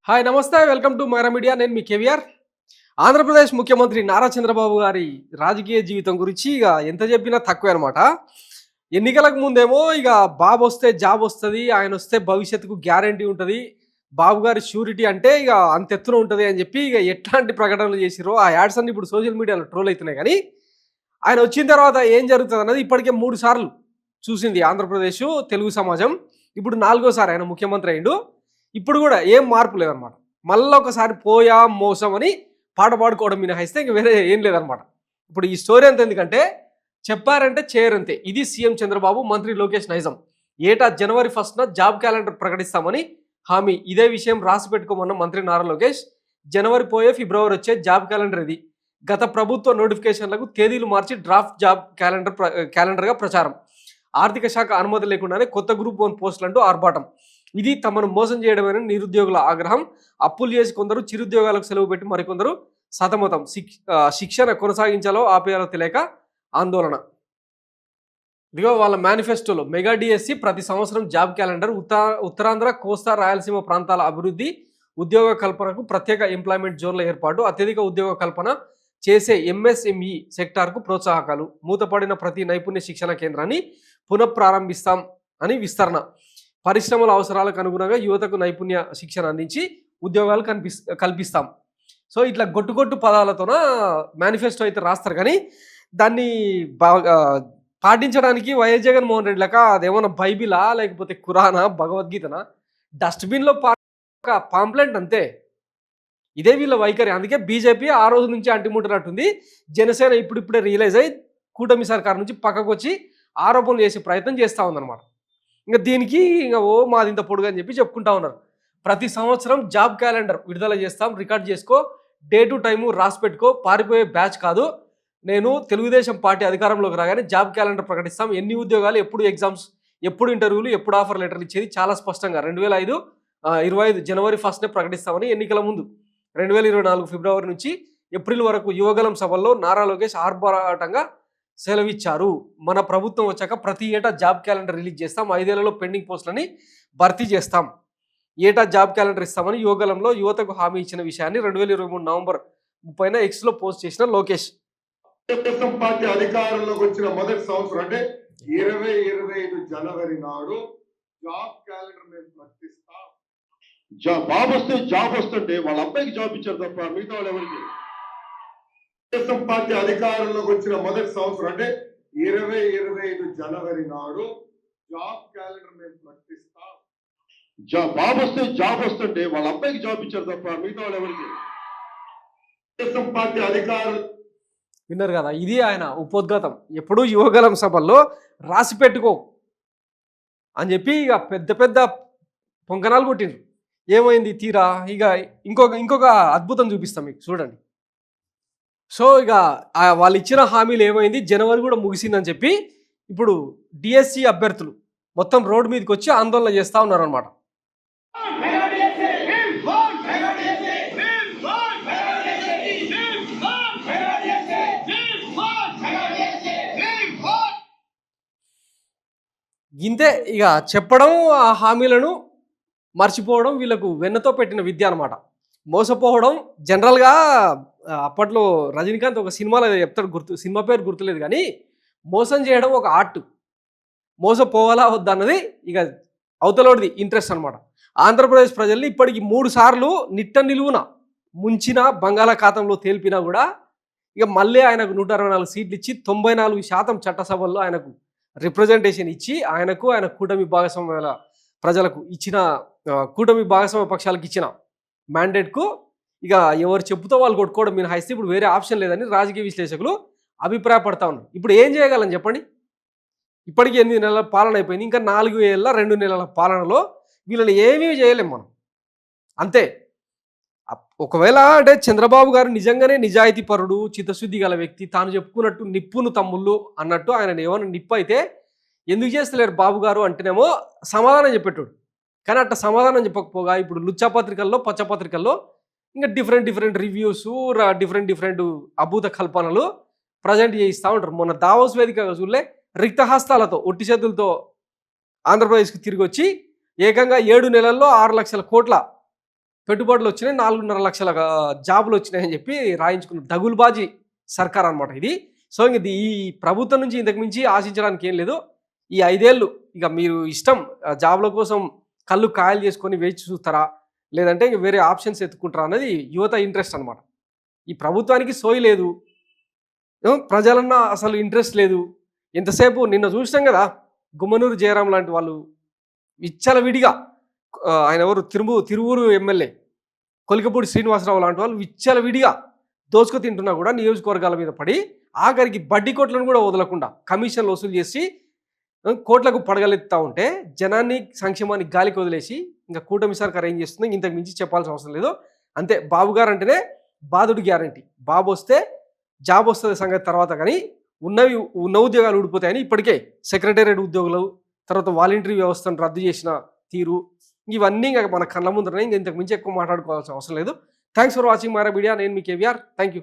Hi నమస్తే welcome to Myra media. నేను మీ కేవీఆర్. ఆంధ్రప్రదేశ్ ముఖ్యమంత్రి నారా చంద్రబాబు గారి రాజకీయ జీవితం గురించి ఎంత చెప్పినా తక్కువే అనమాట. ఎన్నికలకు ముందేమో బాబు వస్తే జాబ్ వస్తుంది, ఆయన వస్తే భవిష్యత్తుకు గ్యారంటీ ఉంటుంది, బాబు గారి షూరిటీ అంటే అంత ఎత్తున ఉంటుంది అని చెప్పి ఎట్లాంటి ప్రకటనలు చేసిరో ఆ యాడ్స్ అన్ని ఇప్పుడు సోషల్ మీడియాలో ట్రోల్ అవుతున్నాయి. కానీ ఆయన వచ్చిన తర్వాత ఏం జరుగుతుంది అన్నది ఇప్పటికే 3 సార్లు చూసింది ఆంధ్రప్రదేశ్ తెలుగు సమాజం. ఇప్పుడు 4గోసారి ఆయన ముఖ్యమంత్రి అయిండు. ఇప్పుడు కూడా ఏం మార్పు లేదనమాట. మళ్ళీ ఒకసారి పోయా మోసం అని పాట పాడుకోవడం మినహాయిస్తే ఇంక వేరే ఏం లేదనమాట. ఇప్పుడు ఈ స్టోరీ అంత ఎందుకంటే చెప్పారంటే చేయరంతే. ఇది సీఎం చంద్రబాబు, మంత్రి లోకేష్ నైజం. ఏటా జనవరి 1న జాబ్ క్యాలెండర్ ప్రకటిస్తామని హామీ. ఇదే విషయం రాసి పెట్టుకోమన్న మంత్రి నారా లోకేష్. జనవరి పోయే ఫిబ్రవరి వచ్చే జాబ్ క్యాలెండర్ ఇది. గత ప్రభుత్వ నోటిఫికేషన్లకు తేదీలు మార్చి డ్రాఫ్ట్ జాబ్ క్యాలెండర్గా ప్రచారం. ఆర్థిక శాఖ అనుమతి లేకుండానే కొత్త గ్రూప్ 1 పోస్టులు అంటూ ఆర్భాటం. ఇది తమను మోసం చేయడమని నిరుద్యోగుల ఆగ్రహం. అప్పులు చేసి కొందరు, చిరుద్యోగాలకు సెలవు పెట్టి మరికొందరు సతమతం. శిక్షణ కొనసాగించాలో ఆపేయాలో తెలియక ఆందోళన. ఇదిగో వాళ్ళ మేనిఫెస్టోలో మెగా డిఎస్సి, ప్రతి సంవత్సరం జాబ్ క్యాలెండర్, ఉత్తరాంధ్ర, కోస్తా, రాయలసీమ ప్రాంతాల అభివృద్ధి, ఉద్యోగ కల్పనకు ప్రత్యేక ఎంప్లాయ్మెంట్ జోన్ల ఏర్పాటు, అత్యధిక ఉద్యోగ కల్పన చేసే ఎంఎస్ఎంఈ సెక్టార్కు ప్రోత్సాహకాలు, మూతపడిన ప్రతి నైపుణ్య శిక్షణ కేంద్రాన్ని పునఃప్రారంభిస్తాం అని విస్తరణ, పరిశ్రమల అవసరాలకు అనుగుణంగా యువతకు నైపుణ్య శిక్షణ అందించి ఉద్యోగాలు కల్పిస్తాం. సో ఇట్లా గొట్టు పదాలతోన మేనిఫెస్టో అయితే రాస్తారు. కానీ దాన్ని బాగా పాటించడానికి వైఎస్ జగన్మోహన్ రెడ్డి లెక్క అదేమన్నా బైబిలా, లేకపోతే ఖురానా, భగవద్గీతనా, డస్ట్బిన్లో పాంప్లెంట్ అంతే. ఇదే వీళ్ళ వైఖరి. అందుకే బీజేపీ ఆ రోజు నుంచి అంటిముట్టినట్టుంది. జనసేన ఇప్పుడిప్పుడే రియలైజ్ అయ్యి కూటమి సర్కార్ నుంచి పక్కకు వచ్చి ఆరోపణలు చేసే ప్రయత్నం చేస్తూ ఉందన్నమాట. ఇంకా దీనికి మాది ఇంత పొడుగు అని చెప్పి చెప్పుకుంటా ఉన్నారు. ప్రతి సంవత్సరం జాబ్ క్యాలెండర్ విడుదల చేస్తాం, రికార్డ్ చేసుకో, డే టు టైము రాసి పెట్టుకో, పారిపోయే బ్యాచ్ కాదు. నేను తెలుగుదేశం పార్టీ అధికారంలోకి రాగానే జాబ్ క్యాలెండర్ ప్రకటిస్తాం. ఎన్ని ఉద్యోగాలు, ఎప్పుడు ఎగ్జామ్స్, ఎప్పుడు ఇంటర్వ్యూలు, ఎప్పుడు ఆఫర్ లెటర్లు ఇచ్చేది చాలా స్పష్టంగా 2025 జనవరి 1నే ప్రకటిస్తామని ఎన్నికల ముందు 2024 ఫిబ్రవరి నుంచి ఏప్రిల్ వరకు యువగలం సభల్లో నారా లోకేష్ ఆర్భాటంగా సెలవిచ్చారు. మన ప్రభుత్వం వచ్చాక ప్రతి ఏటా జాబ్ క్యాలెండర్ రిలీజ్ చేస్తాం, 5 ఏళ్లలో పెండింగ్ పోస్టులని భర్తీ చేస్తాం, ఏటా జాబ్ క్యాలెండర్ ఇస్తామని యువగలంలో యువతకు హామీ ఇచ్చిన విషయాన్ని 2023 నవంబర్ 30న ఎక్స్లో పోస్ట్ చేసిన లోకేష్. తెలుగుదేశం పార్టీ అధికారంలోకి వచ్చిన మొదటి సంవత్సరం అంటే 2025 జనవరి నాడు జాబ్ క్యాలెండర్ మేము ప్రకటిస్తాం. బాబు వస్తే జాబ్ వస్తుంటే వాళ్ళ అబ్బాయికి జాబ్ ఇచ్చారు తప్ప మిగతా వాళ్ళు ఎవరికి. తెలుగుదేశం పార్టీ అధికారంలోకి వచ్చిన మొదటి సంవత్సరం అంటే 2025 జనవరి నాడు జాబ్ క్యాలెండర్ మేము ప్రకటిస్తాం. బాబు వస్తే జాబ్ వస్తుంటే వాళ్ళ అబ్బాయికి జాబ్ ఇచ్చారు తప్ప మిగతా వాళ్ళు ఎవరికి. తెలుగుదేశం పార్టీ అధికారం విన్నారు కదా, ఇది ఆయన ఉపోద్ఘాతం. ఎప్పుడు యువగలం సభల్లో రాసి పెట్టుకో అని చెప్పి పెద్ద పెద్ద పొంకనాలు కొట్టిండ్రు. ఏమైంది తీరా ఇంకొక అద్భుతం చూపిస్తాం మీకు, చూడండి. సో వాళ్ళు ఇచ్చిన హామీలు ఏమైంది, జనవరి కూడా ముగిసిందని చెప్పి ఇప్పుడు డిఎస్సి అభ్యర్థులు మొత్తం రోడ్డు మీదకి వచ్చి ఆందోళన చేస్తూ ఉన్నారనమాట. ఇంతే చెప్పడం, ఆ హామీలను మర్చిపోవడం వీళ్ళకు వెన్నతో పెట్టిన విద్య అనమాట. మోసపోవడం జనరల్గా అప్పట్లో రజనీకాంత్ ఒక సినిమాలో చెప్తాడు, సినిమా పేరు గుర్తులేదు, కానీ మోసం చేయడం ఒక ఆర్ట్. మోసపోవాలా వద్దన్నది అవతలోడిది ఇంట్రెస్ట్ అనమాట. ఆంధ్రప్రదేశ్ ప్రజల్ని ఇప్పటికి 3 సార్లు నిట్ట నిలువున ముంచిన, బంగాళాఖాతంలో తేల్పినా కూడా మళ్ళీ ఆయనకు 124 సీట్లు ఇచ్చి 94% చట్టసభల్లో ఆయనకు రిప్రజెంటేషన్ ఇచ్చి ఆయన కూటమి భాగస్వామ్యాల ప్రజలకు ఇచ్చిన, కూటమి భాగస్వామ్య పక్షాలకు ఇచ్చిన మ్యాండేట్కు ఎవరు చెప్పుతో వాళ్ళు కొట్టుకోవడం మినహాయిస్తే ఇప్పుడు వేరే ఆప్షన్ లేదని రాజకీయ విశ్లేషకులు అభిప్రాయపడతా ఉన్నారు. ఇప్పుడు ఏం చేయగలని చెప్పండి. ఇప్పటికీ 8 నెలల పాలన అయిపోయింది. ఇంకా 4 ఏళ్ళ 2 నెలల పాలనలో వీళ్ళని ఏమీ చేయలేం మనం, అంతే. ఒకవేళ అంటే చంద్రబాబు గారు నిజంగానే నిజాయితీ పరుడు, చిత్తశుద్ధి గల వ్యక్తి, తాను చెప్పుకున్నట్టు నిప్పును తమ్ముళ్ళు అన్నట్టు ఆయన ఏమైనా నిప్పు అయితే ఎందుకు చేస్తలేరు బాబు గారు అంటేనేమో సమాధానం చెప్పేటోడు. కానీ అట్లా సమాధానం చెప్పకపోగా ఇప్పుడు లుచ్చా పత్రికల్లో, పచ్చపత్రికల్లో ఇంకా డిఫరెంట్ రివ్యూస్, డిఫరెంట్ అభూత కల్పనలు ప్రజెంట్ చేయిస్తూ ఉంటారు. మొన్న దావోస్ వేదిక చూడలే, రిక్తహస్తాలతో, ఒట్టి చేతులతో ఆంధ్రప్రదేశ్కి తిరిగి వచ్చి ఏకంగా 7 నెలల్లో 6 లక్షల కోట్ల పెట్టుబడులు వచ్చినాయి, 4.5 లక్షల జాబులు వచ్చినాయని చెప్పి రాయించుకున్న దగులుబాజీ సర్కార్ అనమాట ఇది. సో ఇంక ఈ ప్రభుత్వం నుంచి ఇంతకు మించి ఆశించడానికి ఏం లేదు. ఈ 5 ఏళ్ళు ఇక మీరు ఇష్టం, జాబ్ల కోసం కళ్ళు కాయలు చేసుకొని వేచి చూస్తారా, లేదంటే ఇంక వేరే ఆప్షన్స్ ఎత్తుకుంటారా అనేది యువత ఇంట్రెస్ట్ అనమాట. ఈ ప్రభుత్వానికి సోయి లేదు, ప్రజలన్నా అసలు ఇంట్రెస్ట్ లేదు. ఎంతసేపు నిన్న చూసినాం కదా, గుమ్మనూరు జయరాం లాంటి వాళ్ళు విచ్చలవిడిగా, ఆయన ఎవరు, తిరువూరు ఎమ్మెల్యే కొలికపూడి శ్రీనివాసరావు లాంటి వాళ్ళు విచ్చలవిడిగా దోచుకు తింటున్నా కూడా నియోజకవర్గాల మీద పడి ఆఖరికి బడ్డీ కోట్లను కూడా వదలకుండా కమిషన్లు వసూలు చేసి కోట్లకు పడగలెత్తా ఉంటే జనాన్ని, సంక్షేమాన్ని గాలికి వదిలేసి ఇంకా కూటమి సర్కార్ ఏం చేస్తుంది ఇంతకు మించి చెప్పాల్సిన అవసరం లేదు. అంతే, బాబు గారు అంటేనే బాధుడు గ్యారంటీ. బాబు వస్తే జాబ్ వస్తుంది సంగతి తర్వాత, కానీ ఉన్న ఉద్యోగాలు ఊడిపోతాయని ఇప్పటికే సెక్రటేరియట్ ఉద్యోగులు, తర్వాత వాలంటరీ వ్యవస్థను రద్దు చేసిన తీరు, ఇవన్నీ ఇంకా మన కళ్ళ ముందరనే. ఇంతకు మించి ఎక్కువ మాట్లాడుకోవాల్సిన అవసరం లేదు. Thanks for watching Mara media. నేను మీ కేవీఆర్. Thank you.